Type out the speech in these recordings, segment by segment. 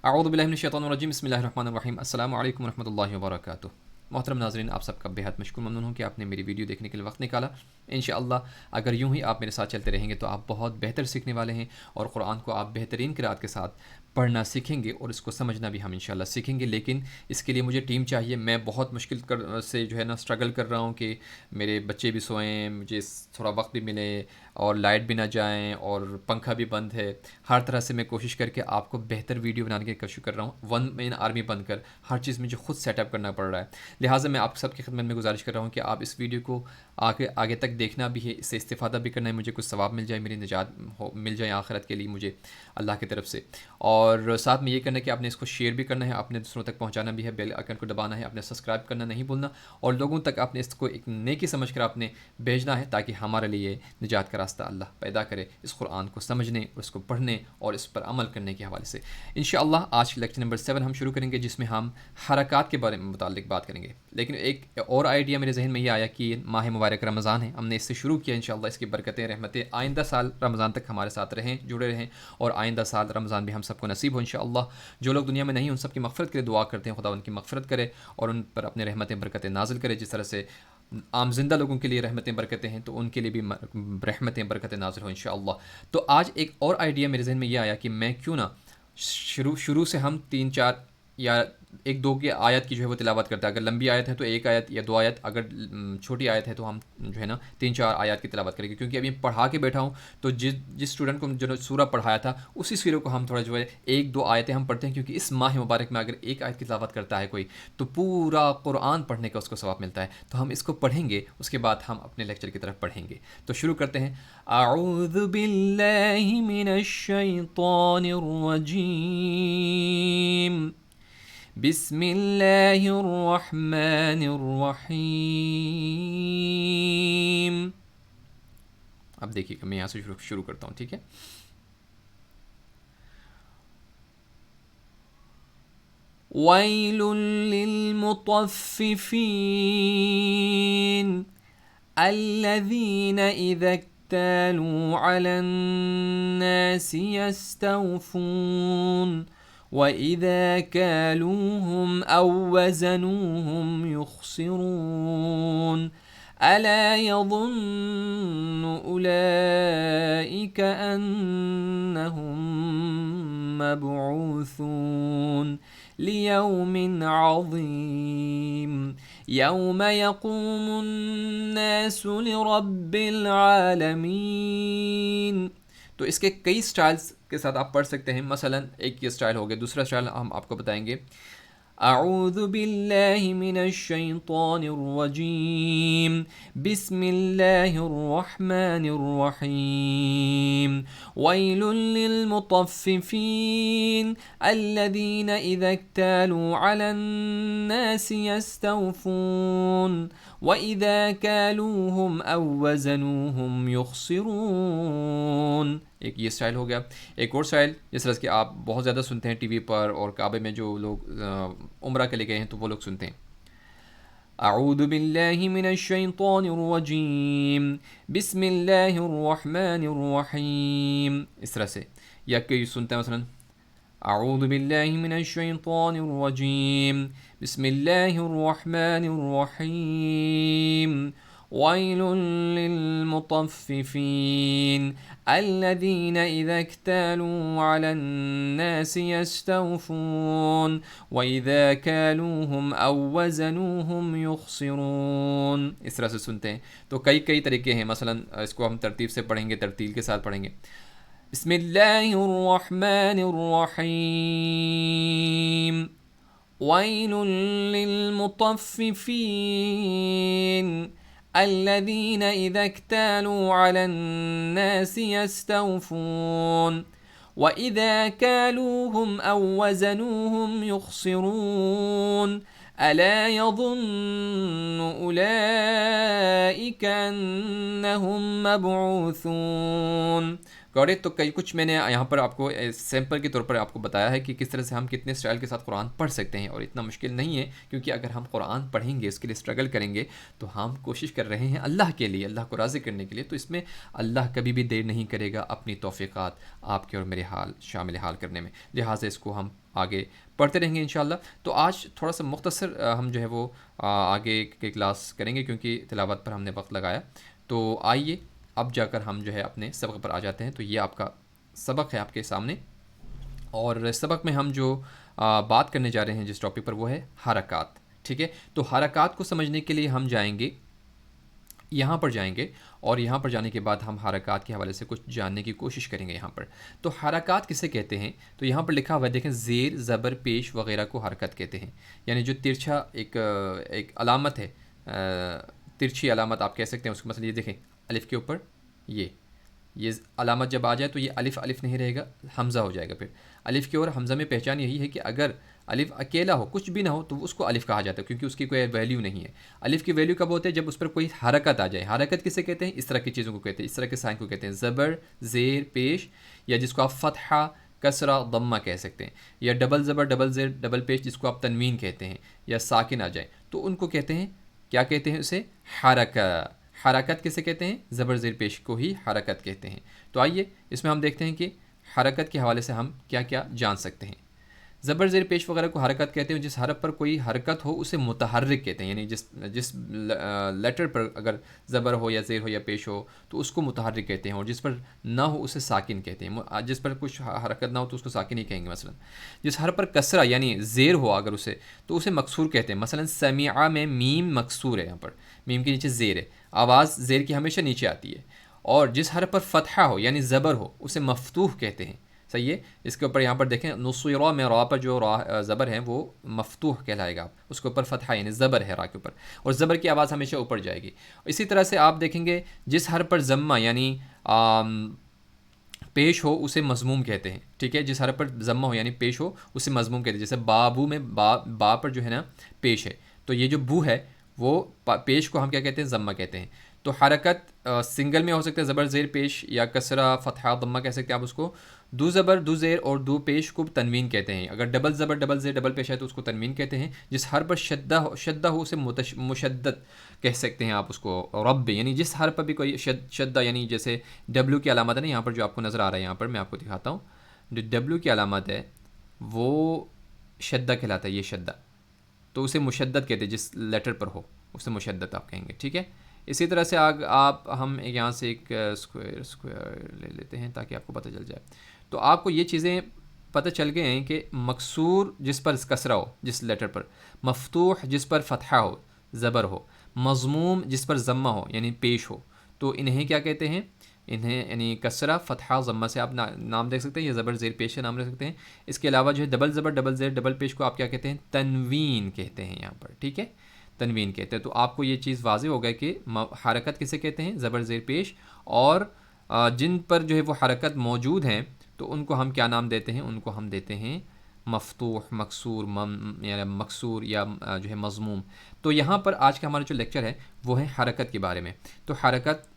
اعوذ باللہ من الشیطان الرجیم بسم اللہ الرحمن الرحیم السلام علیکم ورحمۃ اللہ وبرکاتہ۔ محترم ناظرین، آپ سب کا بہت مشکور ممنون ہوں کہ آپ نے میری ویڈیو دیکھنے کے لیے وقت نکالا۔ انشاءاللہ اگر یوں ہی آپ میرے ساتھ چلتے رہیں گے تو آپ بہت بہتر سیکھنے والے ہیں، اور قرآن کو آپ بہترین قرأت کے ساتھ پڑھنا سیکھیں گے، اور اس کو سمجھنا بھی ہم انشاءاللہ سیکھیں گے۔ لیکن اس کے لیے مجھے ٹیم چاہیے۔ میں بہت مشکل سے جو ہے نا اسٹرگل کر رہا ہوں کہ میرے بچے بھی سوئیں، مجھے تھوڑا وقت بھی ملے، اور لائٹ بھی نہ جائیں، اور پنکھا بھی بند ہے۔ ہر طرح سے میں کوشش کر کے آپ کو بہتر ویڈیو بنانے کی کوشش کر رہا ہوں، ون مین آرمی بن کر ہر چیز مجھے خود سیٹ اپ کرنا پڑ رہا ہے۔ لہٰذا میں آپ سب کی خدمت میں گزارش کر رہا ہوں کہ آپ اس ویڈیو کو آگے تک دیکھنا بھی ہے، اس سے استفادہ بھی کرنا ہے، مجھے کچھ ثواب مل جائے، میری نجات مل جائے آخرت کے لیے مجھے اللہ کی طرف سے۔ اور ساتھ میں یہ کرنا ہے کہ آپ نے اس کو شیئر بھی کرنا ہے، آپ نے دوسروں تک پہنچانا بھی ہے، بیل آئکن کو دبانا ہے، آپ نے سبسکرائب کرنا نہیں بھولنا، اور لوگوں تک آپ نے اس کو ایک نیکی سمجھ کر آپ نے بھیجنا ہے، تاکہ ہمارے لیے نجات کا راستہ اللہ پیدا کرے اس قرآن کو سمجھنے اور اس کو پڑھنے اور اس پر عمل کرنے کے حوالے سے۔ انشاءاللہ آج کی لیکچر نمبر 7 ہم شروع کریں گے، جس میں ہم حرکات کے بارے میں متعلق بات کریں گے۔ لیکن ایک اور آئیڈیا میرے ذہن میں یہ آیا کہ ماہ مبارک رمضان ہے، ہم نے اس سے شروع کیا، انشاءاللہ اس کی برکتیں رحمتیں آئندہ سال رمضان تک ہمارے ساتھ رہیں، جڑے رہیں، اور آئندہ سال رمضان بھی ہم سب کو نصیب ہو انشاءاللہ۔ جو لوگ دنیا میں نہیں ان سب کی مغفرت کے لیے دعا کرتے ہیں، خدا ان کی مغفرت کرے اور ان پر اپنے رحمتیں برکتیں نازل کرے۔ جس طرح سے عام زندہ لوگوں کے لیے رحمتیں برکتیں ہیں، تو ان کے لیے بھی رحمتیں برکتیں نازل ہوں انشاءاللہ۔ تو آج ایک اور آئیڈیا میرے ذہن میں یہ آیا کہ میں کیوں نہ شروع سے ہم 3 4 یا 1 2 کی آیت کی جو ہے وہ تلاوت کرتے ہیں۔ اگر لمبی آیت ہے تو 1 آیت یا 2 آیت، اگر چھوٹی آیت ہے تو ہم جو ہے نا 3 4 آیات کی تلاوت کریں گے، کیونکہ ابھی پڑھا کے بیٹھا ہوں تو جس اسٹوڈنٹ کو جو سورہ پڑھایا تھا اسی سورہ کو ہم تھوڑا جو ہے 1 2 آیتیں ہم پڑھتے ہیں، کیونکہ اس ماہ مبارک میں اگر 1 آیت کی تلاوت کرتا ہے کوئی تو پورا قرآن پڑھنے کا اس کو ثواب ملتا ہے۔ تو ہم اس کو پڑھیں گے، اس کے بعد ہم اپنے لیکچر کی طرف پڑھیں گے۔ تو شروع کرتے ہیں۔ اعوذ باللہ من الشیطان الرجیم، بسم اللہ الرحمن الرحیم۔ اب دیکھیے کہ میں یہاں سے شروع کرتا ہوں، ٹھیک ہے۔ ویل للمطففین الذین اذا اکتالوا علی الناس یستوفون وَإِذَا كَالُوهُمْ أَو وَّزَنُوهُمْ يُخْسِرُونَ أَلَا يَظُنُّ أُولَئِكَ أَنَّهُمْ مَبْعُوثُونَ لِيَوْمٍ عَظِيمٍ يَوْمَ يَقُومُ النَّاسُ لِرَبِّ الْعَالَمِينَ۔ تو اس کے کئی سٹائلز کے ساتھ آپ پڑھ سکتے ہیں۔ مثلا ایک یہ سٹائل ہو گیا، دوسرا سٹائل ہم آپ کو بتائیں گے۔ اعوذ باللہ من الشیطان الرجیم، بسم اللہ الرحمن الرحیم، ویل للمطففین الذین اذا اکتالوا علی الناس یستوفون وَإِذَا كَالُوهُمْ أَو وَّزَنُوهُمْ يُخْسِرُونَ۔ ایک یہ سٹائل ہو گیا۔ ایک اور سٹائل جس طرح کہ آپ بہت زیادہ سنتے ہیں ٹی وی پر، اور کعبے میں جو لوگ عمرہ کے لیے گئے ہیں تو وہ لوگ سنتے ہیں۔ اعوذ باللہ من الشیطان الرجیم، بسم اللہ الرحمن الرحیم، اس طرح سے۔ یا کوئی سنتا ہے مثلا اعوذ باللہ من الشیطان الرجیم، بسم اللہ الرحمن الرحیم، ویل للمطففین الذین اذا اکتالوا علی الناس یستوفون واذا کالوہم او وزنوہم یخسرون۔ اس طرح سے سنتے ہیں۔ تو کئی طریقے ہیں، مثلا اس کو ہم ترتیب سے پڑھیں گے، ترتیل کے ساتھ پڑھیں گے۔ بسم اللہ الرحمن الرحیم، ویل للمطففین الذین اذا اکتالوا علی الناس یستوفون وَإِذَا كَالُوهُمْ أَو وَّزَنُوهُمْ يُخْسِرُونَ أَلَا يَظُنُّ أُولَئِكَ أَنَّهُمْ مَبْعُوثُونَ۔ Got it. तो कई कुछ मैंने यहाँ पर आपको सैम्पल के तौर पर आपको बताया है कि किस तरह से हम कितने स्टाइल के साथ कुरान पढ़ सकते हैं, और इतना मुश्किल नहीं है, क्योंकि अगर हम कुरान पढ़ेंगे, उसके लिए स्ट्रगल करेंगे, तो हम कोशिश कर रहे हैं अल्लाह के लिए, अल्लाह को राज़ी करने के लिए, तो इसमें अल्लाह कभी भी देर नहीं करेगा अपनी तौफ़ीक़ात आपके और मेरे हाल शामिल हाल करने में। लिहाजा इसको हम आगे पढ़ते रहेंगे इंशाअल्लाह। तो आज थोड़ा सा मुख्तसर हम जो है वो आगे की क्लास करेंगे, क्योंकि तिलावत पर हमने वक्त लगाया। तो आइए अब जाकर हम जो है अपने सबक पर आ जाते हैं। तो ये आपका सबक है आपके सामने, और सबक में हम जो बात करने जा रहे हैं जिस टॉपिक पर, वो है हरकत। ठीक है, तो हरकत को समझने के लिए हम जाएंगे, यहाँ पर जाएंगे, और यहाँ पर जाने के बाद हम हरकत के हवाले से कुछ जानने की कोशिश करेंगे यहाँ पर। तो हरकत किसे कहते हैं, तो यहाँ पर लिखा हुआ है, देखें, ज़ेर, ज़बर, पेश वगैरह को हरकत कहते हैं। यानी जो तिरछा एक अलामत है, तिरछी अलामत आप कह सकते हैं उसको। मतलब ये देखें, अलिफ के ऊपर ये अलामत जब आ जाए तो ये अलिफ अलिफ नहीं रहेगा, हमज़ा हो जाएगा। फिर अलिफ की और हमज़ा में पहचान यही है कि अगर अलिफ अकेला हो, कुछ भी ना हो, तो उसको अलिफ कहा जाता है, क्योंकि उसकी कोई वैल्यू नहीं है। अलिफ की वैल्यू कब होती है, जब उस पर कोई हरकत आ जाए। हरकत किसे कहते हैं, इस तरह की चीज़ों को कहते हैं, इस तरह के साइन को कहते हैं। ज़बर, ज़ेर, पेश, या जिसको आप फ़तहा, कसरा, दम्मा कह सकते हैं, या डबल ज़बर, डबल ज़ेर, डबल पेश, जिसको आप तनवीन कहते हैं, या साकिन आ जाए, तो उनको कहते हैं, क्या कहते हैं उसे, हरकत। हरकत किसे कहते हैं, ज़बर ज़ेर पेश को ही हरकत कहते हैं। तो आइए इसमें हम देखते हैं कि हरकत के हवाले से हम क्या क्या जान सकते हैं। ज़बर ज़ेर पेश वगैरह को हरकत कहते हैं, जिस हरफ पर कोई हरकत हो उसे मुतहर्रिक कहते हैं। यानी जिस लेटर पर अगर ज़बर हो या ज़ेर हो या पेश हो तो उसको मुतहर्रिक कहते हैं, और जिस पर ना हो उसे साकिन कहते हैं। जिस पर कुछ हरकत ना हो तो उसको साकिन ही कहेंगे। मसलन जिस हरफ पर कसरा यानी ज़ेर हो अगर उसे, तो उसे मकसूर कहते हैं। मसलन समीआ में मीम मकसूर है, यहाँ पर मीम के नीचे ज़ेर है, आवाज़ ज़ेर की हमेशा नीचे आती है। और जिस हरफ पर फ़तहा हो यानी ज़बर हो उसे मफ़तूह कहते हैं। सही है, इसके ऊपर यहाँ पर देखें, नुसरा में रा पर जो रा ज़बर है वो मफ़तूह कहलाएगा, आप उसके ऊपर फ़तहा यानी ज़बर है रा के ऊपर, और ज़बर की आवाज़ हमेशा ऊपर जाएगी। इसी तरह से आप देखेंगे जिस हरफ पर ज़म्मा यानी पेश हो उसे मज़मूम कहते हैं। ठीक है, जिस हरफ पर ज़म्मा हो यानी पेश हो उसे मज़मूम कहते हैं। जैसे बाबू में बा पर जो है ना पेश है, तो ये जो बू है वो पेश को हम क्या कहते हैं, ज़म्मा कहते हैं। तो हरकत सिंगल में हो सकता है, ज़बर ज़ेर पेश या कसरा फ़तहा दम्मा कह सकते हैं आप उसको। दो ज़बर दो ज़ेर और दो पेश को तनवीन कहते हैं। अगर डबल ज़बर डबल ज़ेर डबल पेश है तो उसको तनवीन कहते हैं। जिस हर पर शद्दा हो उसे मुशद्दद कह सकते हैं आप उसको। रब यानी जिस हर पर भी कोई शद्दा, यानी जैसे डब्ल्यू की अलामत है ना, यहाँ पर जो आपको नज़र आ रहा है, यहाँ पर मैं आपको दिखाता हूँ, जो डब्ल्यू की अलामत है वो शद्दा कहलाता है, ये शद्दा, तो उसे मुशद्दद कहते हैं। जिस लेटर पर हो उसे मुशद्दद आप कहेंगे। ठीक है, इसी तरह से आप हम यहाँ से एक स्क्वायर ले लेते हैं ताकि आपको पता चल जाए। तो आपको ये चीज़ें पता चल गए हैं कि मकसूर जिस पर कसरा हो जिस लेटर पर, मफतूह जिस पर फ़तहा हो ज़बर हो, मज़मूम जिस पर ज़म्मा हो यानी पेश हो, तो इन्हें क्या कहते हैं, इन्हें यानी कसरा फ़तहा ज़म्मा से आप नाम देख सकते हैं, या ज़बर ज़ेर पेश से नाम रख सकते हैं। इसके अलावा जो है डबल ज़बर डबल ज़ेर डबल पेश को आप क्या कहते हैं, तनवीन कहते हैं यहाँ पर। ठीक है, तनवीन कहते हैं। तो आपको ये चीज़ वाज़ेह हो गया कि हरकत किसे कहते हैं, ज़बर ज़ेर पेश, और जिन पर जो है वो हरकत मौजूद हैं तो उनको हम क्या नाम देते हैं, उनको हम देते हैं मफतूह, मकसूर, या मकसूर, या जो है मज़मूम। तो यहाँ पर आज का हमारा जो लेक्चर है वो है हरकत के बारे में। तो हरकत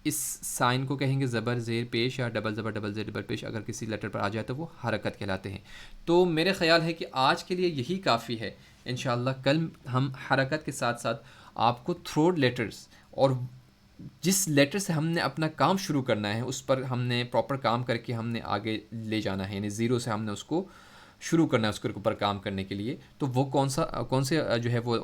इस साइन को कहेंगे ज़बर ज़ेर पेश, या डबल ज़बर डबल ज़ेर डबल पेश अगर किसी लेटर पर आ जाए तो वो हरकत कहलाते हैं। तो मेरे ख़्याल है कि आज के लिए यही काफ़ी है। इंशाअल्लाह कल हम हरकत के साथ साथ आपको थ्रोड लेटर्स, और जिस लेटर से हमने अपना काम शुरू करना है उस पर हमने प्रॉपर काम करके हमने आगे ले जाना है, यानी ज़ीरो से हमने उसको शुरू करना है उसके ऊपर काम करने के लिए। तो वो कौन से जो है वो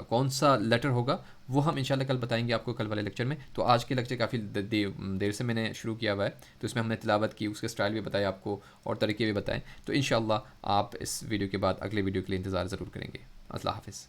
कौन सा लेटर होगा वो हम इंशाल्लाह कल बताएंगे आपको कल वाले लेक्चर में। तो आज के लेक्चर काफ़ी देर से मैंने शुरू किया हुआ है, तो इसमें हमने तिलावत की, उसके स्टाइल भी बताया आपको और तरीके भी बताएं। तो इंशाल्लाह आप इस वीडियो के बाद अगले वीडियो के लिए इंतज़ार ज़रूर करेंगे। अल्लाह हाफ़िज़।